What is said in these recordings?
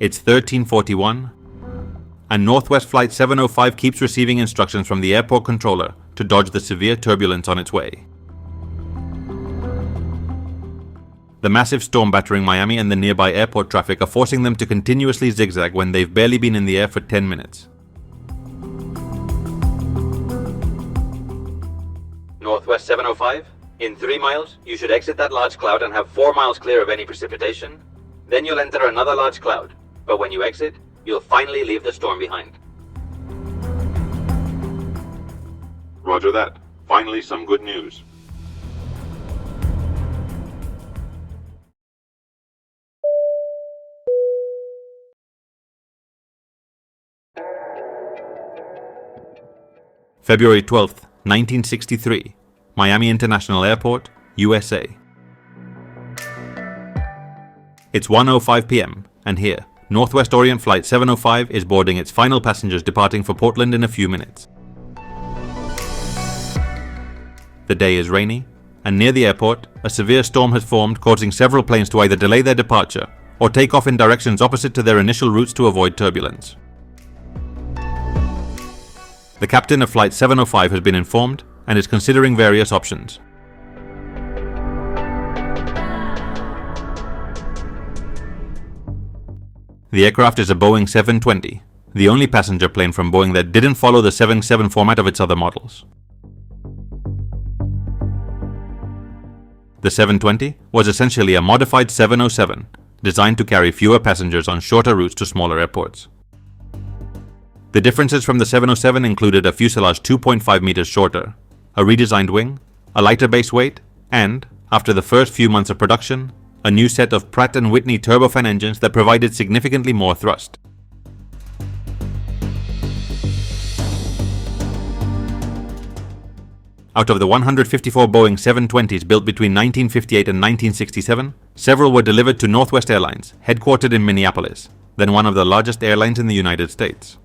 It's 13:41, and Northwest Flight 705 keeps receiving instructions from the airport controller to dodge the severe turbulence on its way. The massive storm battering Miami and the nearby airport traffic are forcing them to continuously zigzag when they've barely been in the air for 10 minutes. Northwest 705, in 3 miles, you should exit that large cloud and have 4 miles clear of any precipitation. Then you'll enter another large cloud, but when you exit, you'll finally leave the storm behind. Roger that. Finally, some good news. February 12th, 1963, Miami International Airport, USA. It's 1:05 p.m. and here, Northwest Orient Flight 705 is boarding its final passengers departing for Portland in a few minutes. The day is rainy, and near the airport, a severe storm has formed, causing several planes to either delay their departure or take off in directions opposite to their initial routes to avoid turbulence. The captain of Flight 705 has been informed and is considering various options. The aircraft is a Boeing 720, the only passenger plane from Boeing that didn't follow the 777 format of its other models. The 720 was essentially a modified 707, designed to carry fewer passengers on shorter routes to smaller airports. The differences from the 707 included a fuselage 2.5 meters shorter, a redesigned wing, a lighter base weight, and, after the first few months of production, a new set of Pratt Whitney turbofan engines that provided significantly more thrust. Out of the 154 Boeing 720s built between 1958 and 1967, several were delivered to Northwest Airlines, headquartered in Minneapolis, then one of the largest airlines in the United States.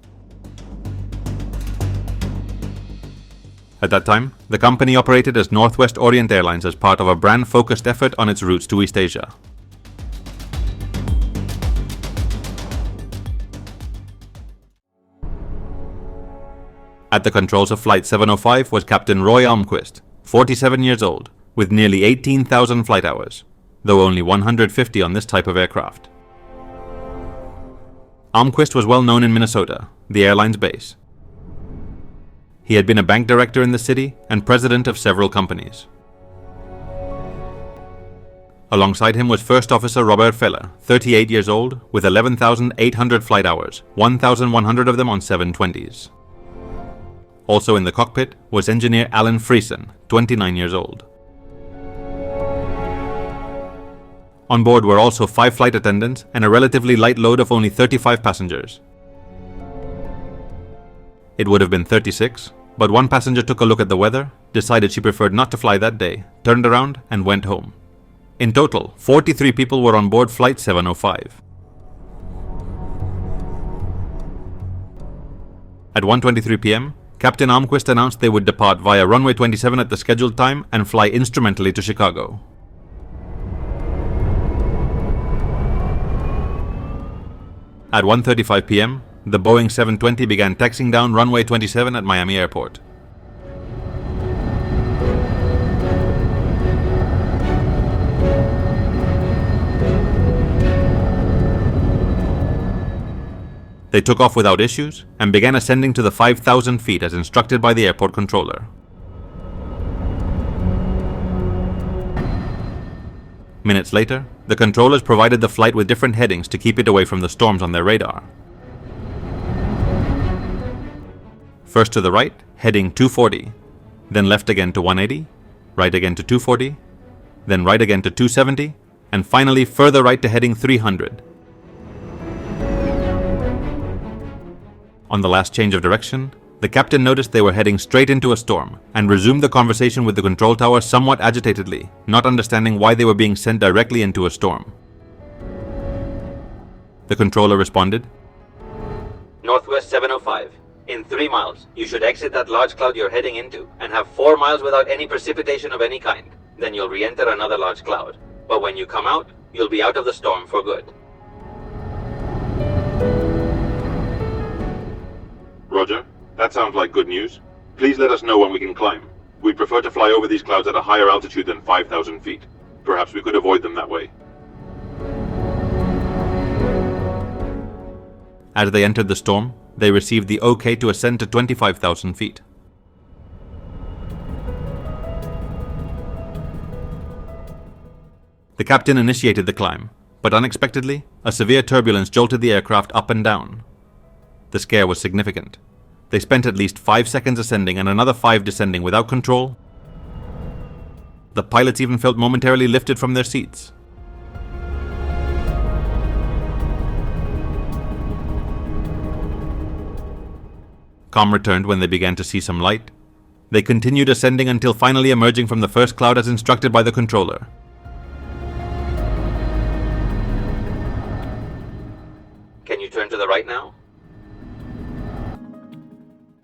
At that time, the company operated as Northwest Orient Airlines as part of a brand-focused effort on its routes to East Asia. At the controls of Flight 705 was Captain Roy Almquist, 47 years old, with nearly 18,000 flight hours, though only 150 on this type of aircraft. Almquist was well known in Minnesota, the airline's base. He had been a bank director in the city and president of several companies. Alongside him was First Officer Robert Feller, 38 years old, with 11,800 flight hours, 1,100 of them on 720s. Also in the cockpit was engineer Alan Friesen, 29 years old. On board were also 5 flight attendants and a relatively light load of only 35 passengers. It would have been 36, but one passenger took a look at the weather, decided she preferred not to fly that day, turned around and went home. In total, 43 people were on board Flight 705. At 1:23 p.m., Captain Almquist announced they would depart via runway 27 at the scheduled time and fly instrumentally to Chicago. At 1:35 p.m., the Boeing 720 began taxiing down runway 27 at Miami Airport. They took off without issues and began ascending to the 5,000 feet as instructed by the airport controller. Minutes later, the controllers provided the flight with different headings to keep it away from the storms on their radar. First to the right, heading 240, then left again to 180, right again to 240, then right again to 270, and finally further right to heading 300. On the last change of direction, the captain noticed they were heading straight into a storm and resumed the conversation with the control tower somewhat agitatedly, not understanding why they were being sent directly into a storm. The controller responded, Northwest 705. In 3 miles, you should exit that large cloud you're heading into and have 4 miles without any precipitation of any kind. Then you'll re-enter another large cloud. But when you come out, you'll be out of the storm for good. Roger. That sounds like good news. Please let us know when we can climb. We'd prefer to fly over these clouds at a higher altitude than 5,000 feet. Perhaps we could avoid them that way. As they entered the storm, they received the OK to ascend to 25,000 feet. The captain initiated the climb, but unexpectedly, a severe turbulence jolted the aircraft up and down. The scare was significant. They spent at least 5 seconds ascending and another 5 descending without control. The pilots even felt momentarily lifted from their seats. Calm returned when they began to see some light. They continued ascending until finally emerging from the first cloud as instructed by the controller. Can you turn to the right now?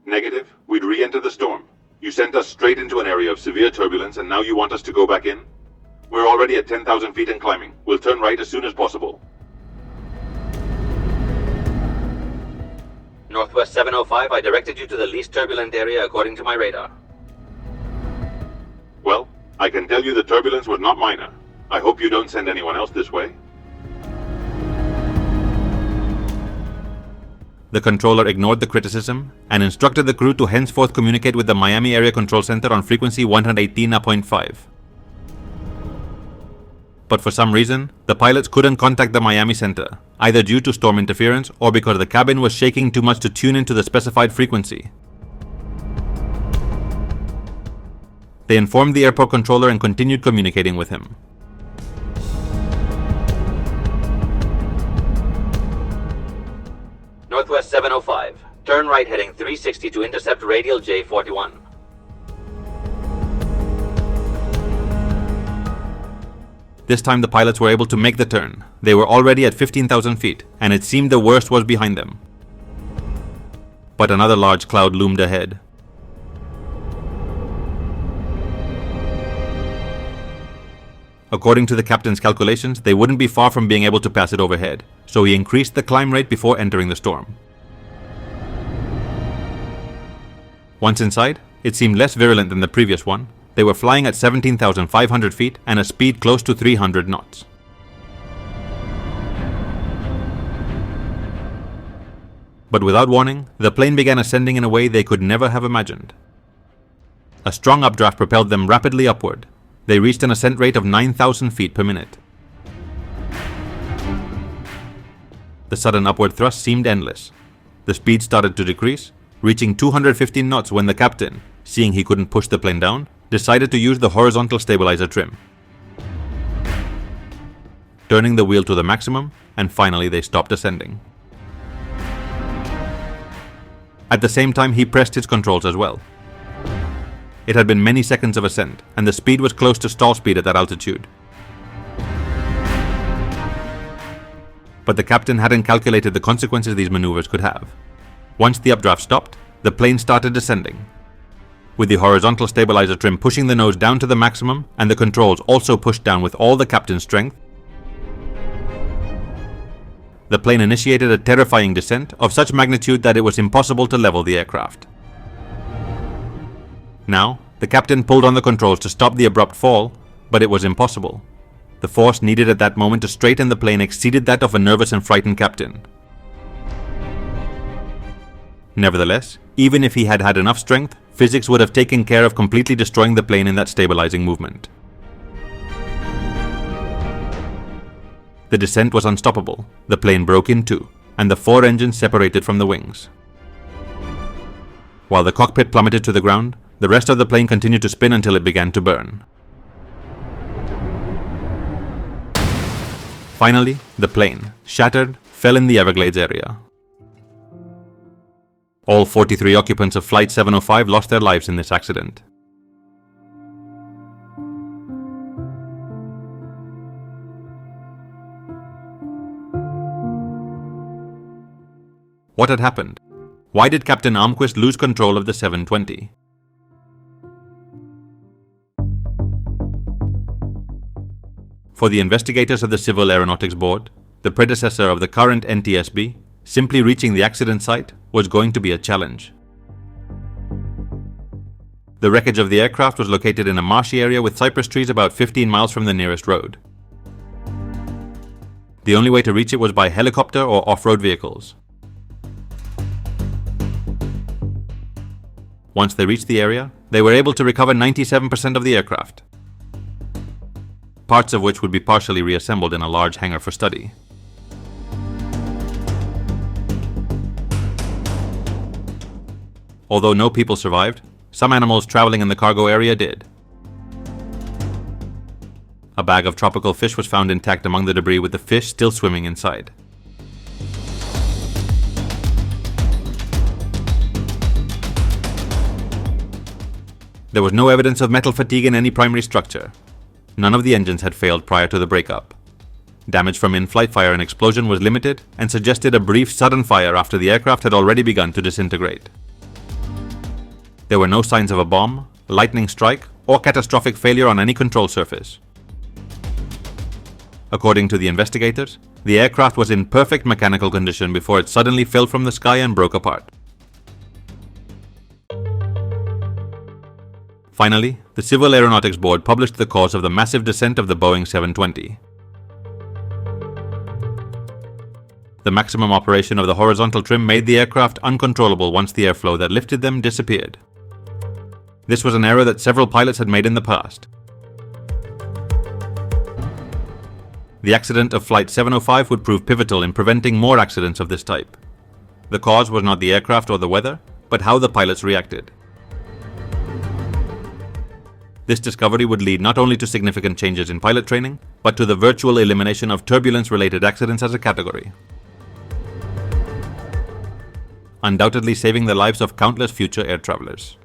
Negative. We'd re-enter the storm. You sent us straight into an area of severe turbulence and now you want us to go back in? We're already at 10,000 feet and climbing. We'll turn right as soon as possible. Northwest 705, I directed you to the least turbulent area according to my radar. Well, I can tell you the turbulence was not minor. I hope you don't send anyone else this way. The controller ignored the criticism and instructed the crew to henceforth communicate with the Miami Area Control Center on frequency 118.5. But for some reason, the pilots couldn't contact the Miami Center, either due to storm interference or because the cabin was shaking too much to tune into the specified frequency. They informed the airport controller and continued communicating with him. Northwest 705, turn right heading 360 to intercept radial J41. This time the pilots were able to make the turn. They were already at 15,000 feet, and it seemed the worst was behind them. But another large cloud loomed ahead. According to the captain's calculations, they wouldn't be far from being able to pass it overhead, so he increased the climb rate before entering the storm. Once inside, it seemed less virulent than the previous one. They were flying at 17,500 feet and a speed close to 300 knots. But without warning, the plane began ascending in a way they could never have imagined. A strong updraft propelled them rapidly upward. They reached an ascent rate of 9,000 feet per minute. The sudden upward thrust seemed endless. The speed started to decrease, reaching 215 knots when the captain, seeing he couldn't push the plane down, decided to use the horizontal stabilizer trim. Turning the wheel to the maximum, and finally they stopped ascending. At the same time, he pressed his controls as well. It had been many seconds of ascent, and the speed was close to stall speed at that altitude. But the captain hadn't calculated the consequences these maneuvers could have. Once the updraft stopped, the plane started descending. With the horizontal stabilizer trim pushing the nose down to the maximum, and the controls also pushed down with all the captain's strength, the plane initiated a terrifying descent of such magnitude that it was impossible to level the aircraft. Now, the captain pulled on the controls to stop the abrupt fall, but it was impossible. The force needed at that moment to straighten the plane exceeded that of a nervous and frightened captain. Nevertheless, even if he had had enough strength, physics would have taken care of completely destroying the plane in that stabilizing movement. The descent was unstoppable. The plane broke in two, and the 4 engines separated from the wings. While the cockpit plummeted to the ground, the rest of the plane continued to spin until it began to burn. Finally, the plane, shattered, fell in the Everglades area. All 43 occupants of Flight 705 lost their lives in this accident. What had happened? Why did Captain Almquist lose control of the 720? For the investigators of the Civil Aeronautics Board, the predecessor of the current NTSB, simply reaching the accident site was going to be a challenge. The wreckage of the aircraft was located in a marshy area with cypress trees about 15 miles from the nearest road. The only way to reach it was by helicopter or off-road vehicles. Once they reached the area, they were able to recover 97% of the aircraft, parts of which would be partially reassembled in a large hangar for study. Although no people survived, some animals traveling in the cargo area did. A bag of tropical fish was found intact among the debris with the fish still swimming inside. There was no evidence of metal fatigue in any primary structure. None of the engines had failed prior to the breakup. Damage from in-flight fire and explosion was limited and suggested a brief sudden fire after the aircraft had already begun to disintegrate. There were no signs of a bomb, lightning strike, or catastrophic failure on any control surface. According to the investigators, the aircraft was in perfect mechanical condition before it suddenly fell from the sky and broke apart. Finally, the Civil Aeronautics Board published the cause of the massive descent of the Boeing 720. The maximum operation of the horizontal trim made the aircraft uncontrollable once the airflow that lifted them disappeared. This was an error that several pilots had made in the past. The accident of Flight 705 would prove pivotal in preventing more accidents of this type. The cause was not the aircraft or the weather, but how the pilots reacted. This discovery would lead not only to significant changes in pilot training, but to the virtual elimination of turbulence-related accidents as a category, undoubtedly saving the lives of countless future air travelers.